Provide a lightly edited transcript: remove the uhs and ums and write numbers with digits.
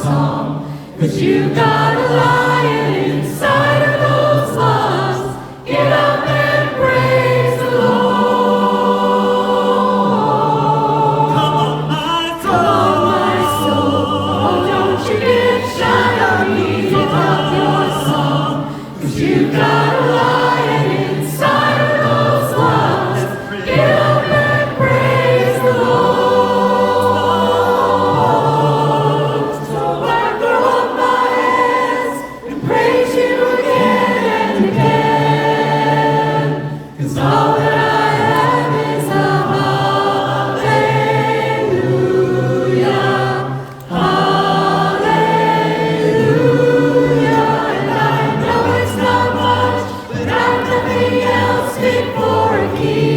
song, 'cause you got a lion inside of those lungs. Get up and praise the Lord. Come on, my soul. Oh, don't you get shy on me. Lift up your song, 'cause you got a lion inside of those lungs. Get up and praise the Lord. So I throw up my hands and praise you again and again, 'cause all that I have is a hallelujah, hallelujah. And I know it's not much, but I've nothing else fit for a king.